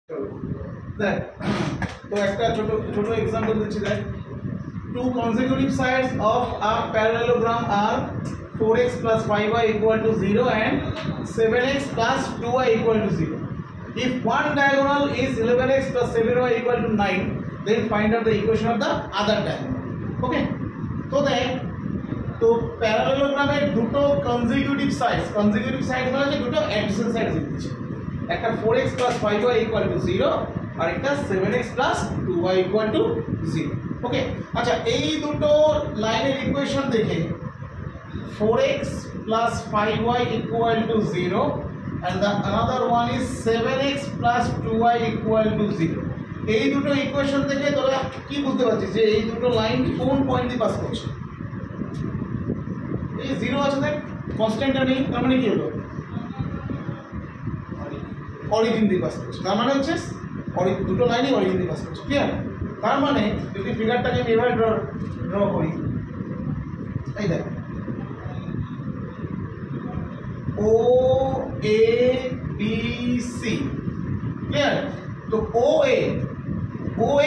দেখ তো একটা ছোট ছোট এক্সাম্পল দিচ্ছি দেখ two consecutive sides of a parallelogram are 4x plus 5y equal to 0 and 7x plus 2y equal to 0. If one diagonal is 11x plus 7y equal to 9, then find out the equation of the other diagonal. Okay? So then, तो parallelogram এর দুটো consecutive sides মানে যে দুটো adjacent sides দিচ্ছে একটা 4x plus 5y equal to 0 আর একটা 7x plus 2y equal to 0. ওকে আচ্ছা এই দুটো লাইনের ইকুয়েশন দেখে 4x plus 5y equal to 0 and the another one is 7x plus 2y equal to 0. এই দুটো ইকুয়েশন থেকে তোরা কি বুঝতে পারছিস যে এই দুটো লাইন কোন পয়েন্ট দিয়ে পাস করছে? এই 0 আছে দেখ কনস্ট্যান্টটা নেই, তার মানে কি হলো অরিজিন দিয়ে পাস করছে, তার মানে হচ্ছে দুটো লাইনই অরিজিন দিয়ে পাস করছে। ক্লিয়ার? তার মানে যদি ফিগারটাকে আমি এভাবে ড্র করি, এই দেখ ও এ বি সি। ক্লিয়ার? তো ও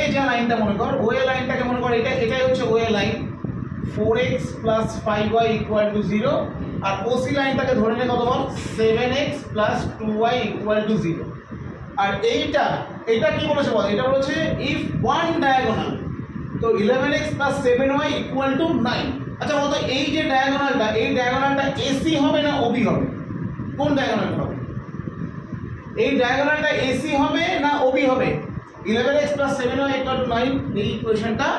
এ যা লাইনটা মনে কর, ও এ লাইনটাকে মনে কর এটাই হচ্ছে O A line 4x plus 5y equal to 0 আর OC লাইনটাকে ধরে নে কত বল 7x plus 2y equal to 0 আর এটা কি বলেছে বল, এটা বলেছে if one diagonal তো 11x plus 7y equal to 9। আচ্ছা বলতো এই যে ডায়াগোনালটা এই ডায়াগোনালটা AC হবে না OB হবে? কোন ডায়াগোনালটা হবে? এই ডায়াগোনালটা AC হবে না OB হবে? 11x plus 7y equal to 9 এই ইকুয়েশনটা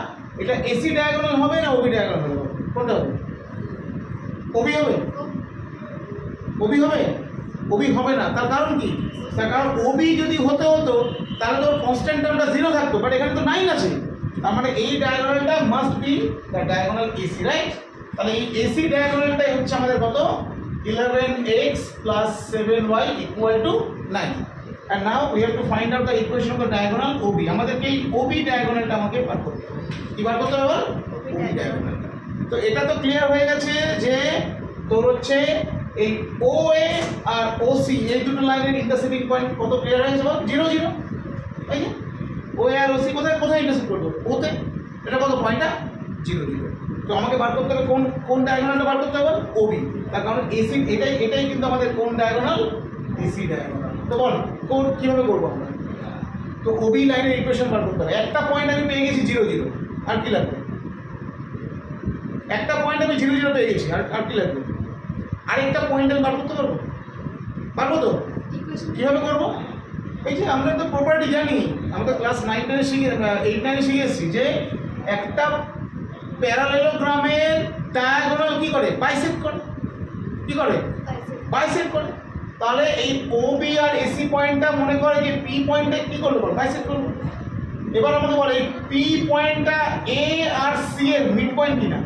এটা AC ডায়াগোনাল হবে না OB ডায়াগোনাল হবে? কোনটা হবে? OB হবে? OB হবে? OB হবে না। তার কারণ কি? তার কারণ OB যদি হতো তাহলে তো কনস্ট্যান্ট টার্মটা 0 থাকতো, বাট এখানে তো 9 আছে, তার মানে এই ডায়াগোনালটা must be the diagonal AC, right? তাহলে এই AC ডায়াগোনালটাই হচ্ছে আমাদের কত 11x plus 7y equal to 9 and now we have to find out the equation of the diagonal OB। আমাদেরকে এই OB ডায়াগোনালটা আমাকে বার করতে হবে। কি বার করতে হবে বল? OB ডায়াগোনালটা। তো এটা তো ক্লিয়ার হয়ে গেছে যে তোর হচ্ছে এই OA আর OC এই দুটো লাইনের ইন্টারসেক্টিং পয়েন্ট কত ক্লিয়ার হয়ে যাবে 0 0। তাই না? OA আর OC কোথায় ইন্টারসেক্ট করবে? ওতে। এটা কত পয়েন্টটা 0 0। তো আমাকে বার করতে হবে কোন ডায়াগোনালটা বার করতে হবে? OB। তার কারণ AC এটাই কিন্তু আমাদের কোন ডায়াগোনাল? AC diagonal. তো বল কিভাবে করবো আমরা? তো OB লাইনের ইকুয়েশন বার করতে হবে। একটা পয়েন্ট আমি পেয়ে গেছি 0 0, আর কি লাগবে? একটা পয়েন্ট আমি 0 0 পেয়ে গেছি, আর কি লাগবে? আরেকটা পয়েন্ট আমি বার করতে পারবো তো? কিভাবে করবো? এই যে আমরা তো প্রপার্টি জানি, আমরা তো ক্লাস 8 9 শিখে এসেছি যে একটা প্যারালেলোগ্রামের ডায়াগোনাল কি করে? বাইসেক্ট করে। কি করে? বাইসেক্ট করে। তাহলে এই OB আর AC পয়েন্টটা মনে করে যে P পয়েন্টটা কি করলো বল? বাইসেক্ট করলো। এবার আমাকে বল এই P পয়েন্টটা A আর C এর মিড পয়েন্ট কিনা?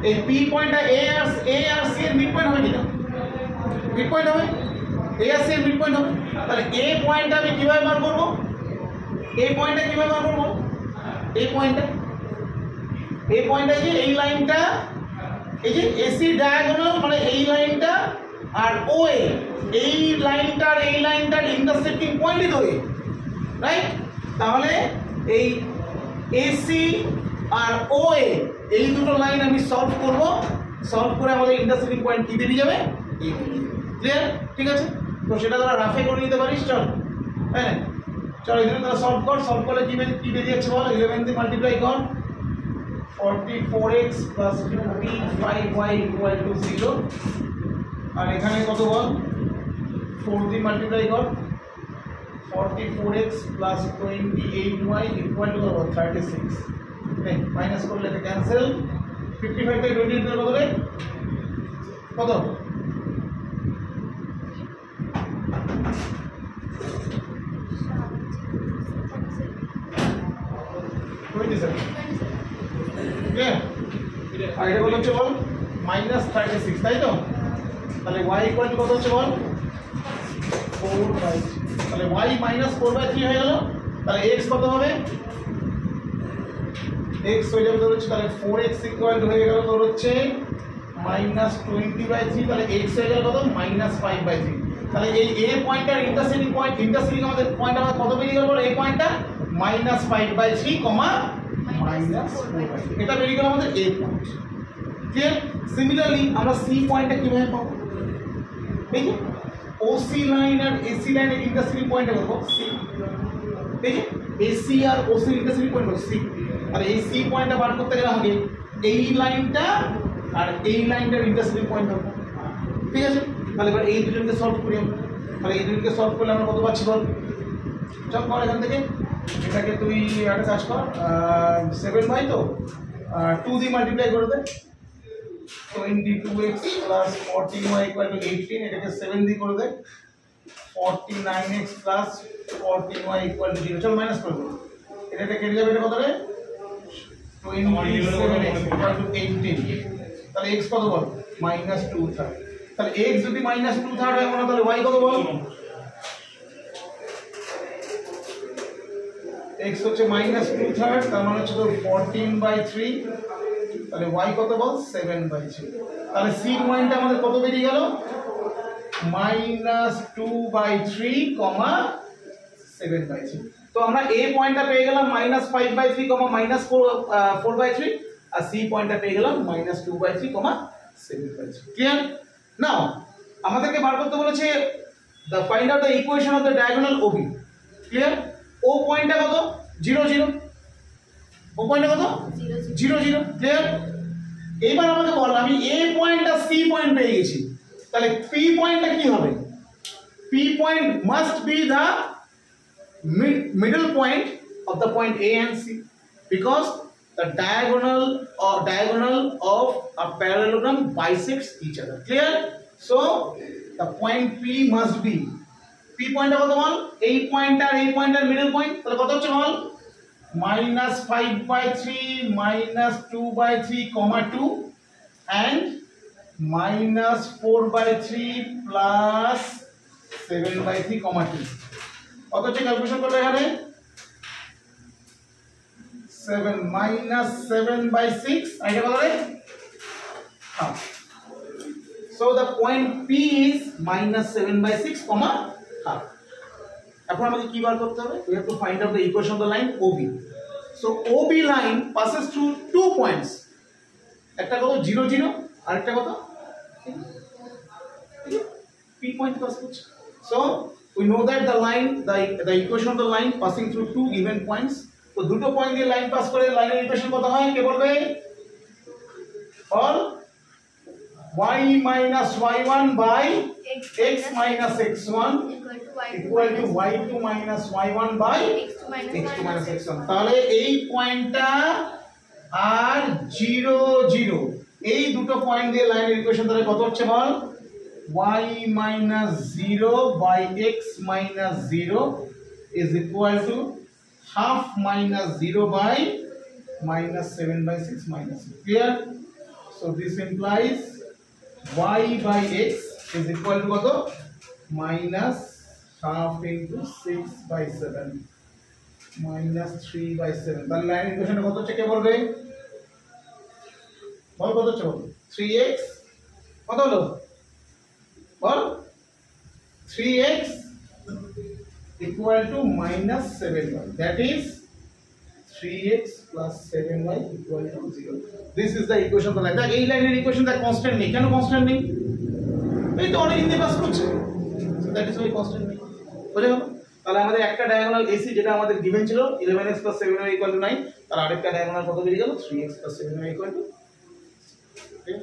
এই P পয়েন্টটা A আর C এর মিড পয়েন্ট হবে কিনা? মিড পয়েন্ট হবে। A আর C এর মিড পয়েন্ট হবে। তাহলে A পয়েন্টটা আমি কিভাবে বার করব? এই পয়েন্টটা কিভাবে বার করব? এই পয়েন্টটা যে এই লাইনটা, এই যে AC ডায়াগোনাল মানে এই লাইনটা আর OA এই লাইনটার ইন্টারসেক্টিং পয়েন্টই তো A, রাইট? তাহলে এই AC আর OA এই দুটো লাইন আমি সলভ করে আমাদের ইন্টারসেক্টিং পয়েন্ট কি বেরিয়ে যাবে? এই বেরিয়ে যাবে। ক্লিয়ার? ঠিক আছে? তো সেটা তোরা রাফে করে নিতে পারিস। চল হ্যাঁ চল এই দুটো সলভ করলে কি বেরিয়ে যাচ্ছে বল? 11 দিয়ে মাল্টিপ্লাই কর 44x plus 55y equal to 0 আর এখানে কত বল 4 দিয়ে মাল্টিপ্লাই কর 44x plus 28y equal to 36 minus করলে এটা ক্যান্সেল 55 থেকে 28 কত রে? কত? 27। ক্লিয়ার? আর এটা কত হচ্ছে বল? -36, তাই তো? তাহলে y ইকুয়াল টু কত হচ্ছে বল? 4/3। তাহলে y -4/3 হয়ে গেল। তাহলে x কত হবে? x হয়ে যাবে তোর হচ্ছে তাহলে 4x ইকুয়াল টু হয়ে গেল তোর হচ্ছে -20/3। তাহলে x হয়ে গেল কত? -5/3। তাহলে এই এ পয়েন্টটার ইন্টারসেক্টিং আমাদের পয়েন্ট আমাদের কত বেরিয়ে গেল? এই পয়েন্টটা -5/3, -4/3, এটা বেরিয়ে গেল আমাদের এ পয়েন্ট। ক্লিয়ার? সিমিলারলি আমরা সি পয়েন্টটা কিভাবে পাবো? ঠিক আছে, ওসি লাইন আর এসি লাইনের ইন্টারসেক্টিং পয়েন্টটা কত? সি। ঠিক আছে, এসি আর ওসি ইন্টারসেক্টিং পয়েন্ট কত? সি। আর এই সি পয়েন্টটা বার করতে গেলে আমাকে এই লাইনটা আর এই লাইনটার ইন্টারসেক্টিং পয়েন্ট হবে। ঠিক আছে, তাহলে এবার এই দুজনকে সলভ করি আমরা। তাহলে এই দুজনকে সলভ করলে আমরা কত পাচ্ছি বল? চল কর এখান থেকে, এটাকে তুই একটা কাজ কর, 7 বাই তো 2 দিয়ে মাল্টিপ্লাই করে দে। 22x plus 14y equal to 18, এটাকে 7 দিয়ে করে দে। 49x plus 14y equal to 0, চল মাইনাস করে দে। এটা কেটে যাবে, এটা কত রে? 27x equal to 18, তাহলে x কত বল? -2/3। তাহলে x যদি -2/3 হয় মানে তাহলে y কত বল? x হচ্ছে -2/3, তার মানে হচ্ছে তো 14/3, তাহলে y কত বল? 7/3। তাহলে c পয়েন্টটা আমাদের কত বেরিয়ে গেল? -2/3, 7/3। তো আমরা a পয়েন্টটা পেয়ে গেলাম -5/3, -4/3, আর c পয়েন্টটা পেয়ে গেলাম -2/3, 7/3। ক্লিয়ার? নাও আমাদেরকে বার করতে বলেছে the find out the equation of the diagonal OB। Clear? O পয়েন্টটা কত? 0 0। ও পয়েন্টটা কত? 0 0। ক্লিয়ার? এইবার আমাকে বল, আমি এ পয়েন্ট আর সি পয়েন্ট পেয়ে গেছি, তাহলে পি পয়েন্টটা কি হবে? P point must be the middle point of the point A and C, because the diagonal of a parallelogram bisects each other. Clear? So the point P must be, P point কত বল? এই point আর এই পয়েন্টের middle point, তাহলে কত হচ্ছে বল? -5/3, -2/3, 2, and -4/3 plus 7/3, 2। কত হচ্ছে calculation করলে এখানে? 7 -7/6, এটা কত রে? হ্যাঁ, so the point P is -7/6, half। এখন আমাদের কি বার করতে হবে? we have to find out the equation of the line OB। so OB line passes through 2 points, একটা কত 0 0 আর একটা কত P point pass করছে। so we know that the equation of the line passing through 2 given points, তো দুটো point দিয়ে line pass করে লাইনের ইকুয়েশন কত হয়? কে বলবে? all y minus y1 by x minus x1 equal to y2 minus y1 by x2 minus x1। তাহলে এই পয়েন্টটা আর 0 0, এই দুটো পয়েন্ট দিয়ে লাইনের ইকুয়েশন তাহলে কত হচ্ছে বল? y minus 0 by x minus 0 is equal to half minus 0 by -7/6 minus 6. Clear? So this implies y by x is equal to কত? -half into 6/7 -3/7। তাহলে লাইন ইকুয়েশন কত হচ্ছে কে বলবে? বল কত হচ্ছে বল? 3x কত হলো বল? 3x equal to -7y, that is 3x plus 7y equal to 0. This is the equation of the line. এই লাইনের ইকুয়েশন দা কনস্ট্যান্ট নেই। কেন কনস্ট্যান্ট নেই? এই তো অনেক হিন্দি পাস করছে, so that is why constant নেই। বুঝে গেল? তাহলে আমাদের একটা ডায়াগোনাল AC যেটা আমাদের গিভেন ছিল 11x plus 7y equal to 9, তার আরেকটা ডায়াগোনাল কত বেরিয়ে গেল? 3x plus 7y equal to 6।